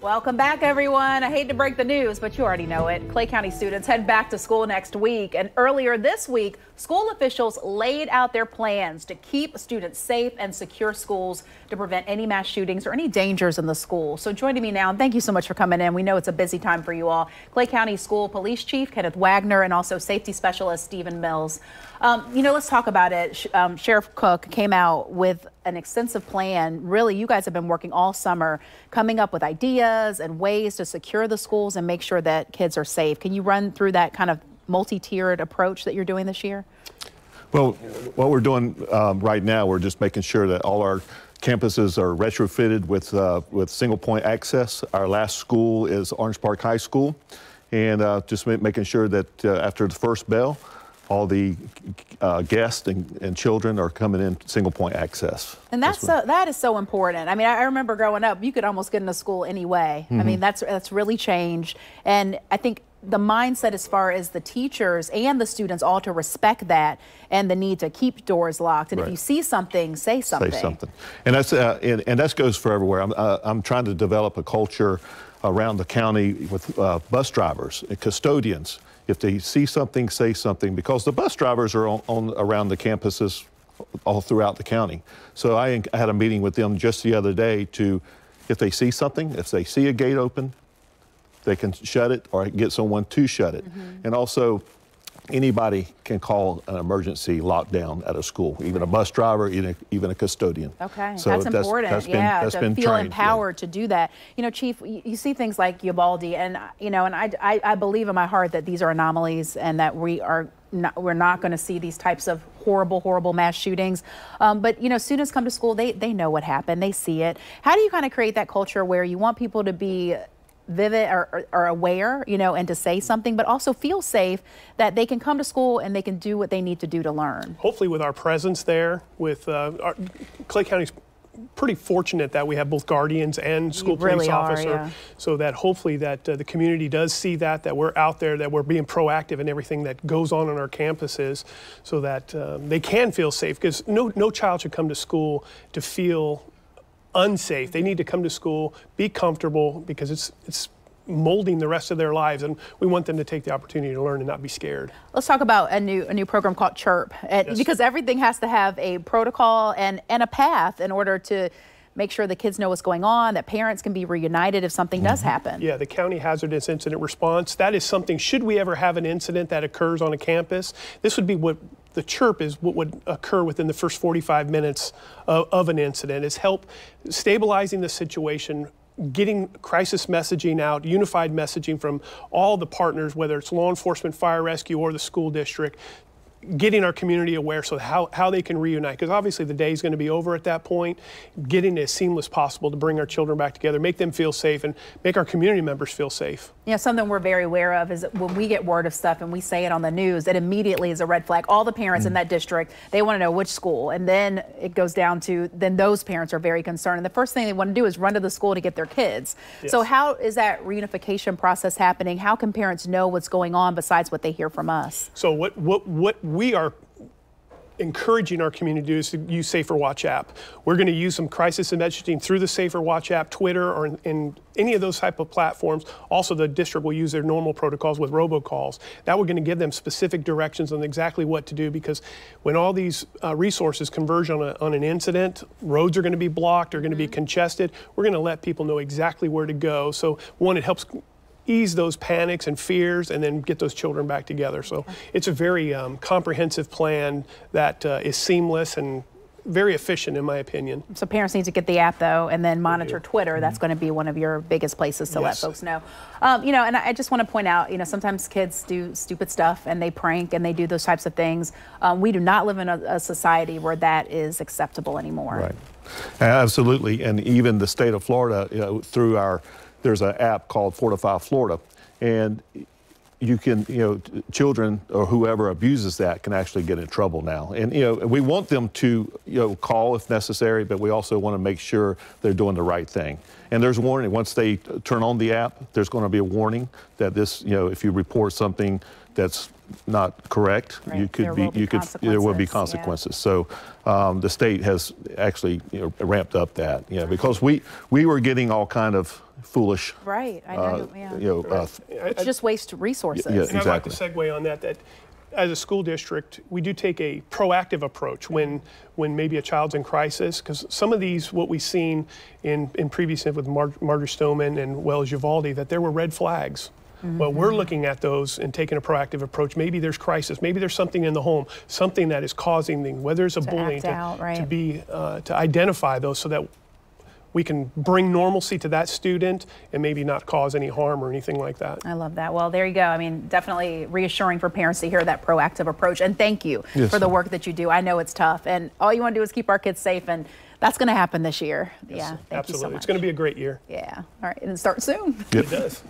Welcome back, everyone. I hate to break the news, but you already know it. Clay County students head back to school next week. And earlier this week, school officials laid out their plans to keep students safe and secure schools to prevent any mass shootings or any dangers in the school. So joining me now, and thank you so much for coming in. We know it's a busy time for you all. Clay County School Police Chief Kenneth Wagner and also Safety Specialist Stephen Mills. Let's talk about it. Sheriff Cook came out with an extensive plan. Really, you guys have been working all summer coming up with ideas and ways to secure the schools and make sure that kids are safe. Can you run through that kind of multi-tiered approach that you're doing this year? Well, what we're doing right now, we're just making sure that all our campuses are retrofitted with single point access. Our last school is Orange Park High School, and just making sure that after the first bell, all the guests and children are coming in single point access. And that is so important. I mean, I remember growing up, you could almost get into school anyway. I mean, that's really changed. And I think the mindset as far as the teachers and the students all to respect that and the need to keep doors locked. And if you see something, say something. Say something. And that's and that goes for everywhere. I'm trying to develop a culture around the county with bus drivers and custodians. If they see something, say something, because the bus drivers are on around the campuses all throughout the county. So I had a meeting with them just the other day to, if they see something, if they see a gate open, they can shut it or get someone to shut it. And also, anybody can call an emergency lockdown at a school, even a bus driver, even a custodian. Okay, so that's important. That's been feel trained, empowered to do that. You know, Chief, you see things like Uvalde, and I believe in my heart that these are anomalies and that we're not going to see these types of horrible mass shootings. But students come to school, they know what happened, they see it. How do you kind of create that culture where you want people to be vivid or aware, and to say something, but also feel safe that they can come to school and they can do what they need to do to learn? Hopefully with our presence there, with Clay County's pretty fortunate that we have both guardians and school police officer, so that hopefully that the community does see that we're out there, that we're being proactive in everything that goes on our campuses, so that they can feel safe, because no child should come to school to feel unsafe. They need to come to school, be comfortable, because it's molding the rest of their lives, and we want them to take the opportunity to learn and not be scared. Let's talk about a new program called CHIRP, because everything has to have a protocol and a path in order to make sure the kids know what's going on, that parents can be reunited if something does happen. Yeah, the County Hazardous Incident Response, that is something, should we ever have an incident that occurs on a campus, this would be what the CHIRP is, what would occur within the first 45 minutes of an incident, is help stabilizing the situation, getting crisis messaging out, unified messaging from all the partners, whether it's law enforcement, fire rescue, or the school district, getting our community aware so how they can reunite, because obviously the day is going to be over at that point, getting it as seamless as possible to bring our children back together, make them feel safe, and make our community members feel safe. Something we're very aware of is that when we get word of stuff and we say it on the news, it immediately is a red flag. All the parents in that district, they want to know which school, and then it goes down to, then those parents are very concerned, and the first thing they want to do is run to the school to get their kids. So how is that reunification process happening? How can parents know what's going on besides what they hear from us? So what we are encouraging our community to do is to use Safer Watch app. We're going to use some crisis messaging through the Safer Watch app, Twitter, or in any of those type of platforms. Also, the district will use their normal protocols with robocalls. That we're going to give them specific directions on exactly what to do, because when all these resources converge on an incident, roads are going to be blocked, are going to be congested. We're going to let people know exactly where to go. So one, it helps ease those panics and fears, and then get those children back together. So it's a very comprehensive plan that is seamless and very efficient, in my opinion. So parents need to get the app, though, and then monitor Twitter. That's going to be one of your biggest places to let folks know. And I just want to point out, sometimes kids do stupid stuff and they prank and they do those types of things. We do not live in a society where that is acceptable anymore. Right. Absolutely. And even the state of Florida, through there's an app called Fortify Florida, and you can, children or whoever abuses that can actually get in trouble now. And, we want them to, call if necessary, but we also want to make sure they're doing the right thing. And there's a warning. Once they turn on the app, there's going to be a warning that this, if you report something that's not correct, Right. you could There be, will be you could, there will be consequences, consequences. So the state has actually, ramped up that, because we were getting all kind of foolish, Right. I know. It's just waste resources. Yeah, And I'd like to segue on that as a school district, we do take a proactive approach when maybe a child's in crisis, because some of these, what we've seen in previous with Marjorie Stoneman and well as Uvalde, that there were red flags. Well, we're looking at those and taking a proactive approach. Maybe there's crisis. Maybe there's something in the home, something that is causing them, whether it's a bullying, to identify those so that we can bring normalcy to that student and maybe not cause any harm or anything like that. I love that. Well, there you go. I mean, definitely reassuring for parents to hear that proactive approach. And thank you for the work that you do. I know it's tough, and all you want to do is keep our kids safe, and that's going to happen this year. Yes, yeah, thank absolutely. you so much. It's going to be a great year. Yeah. All right, and start soon. It does.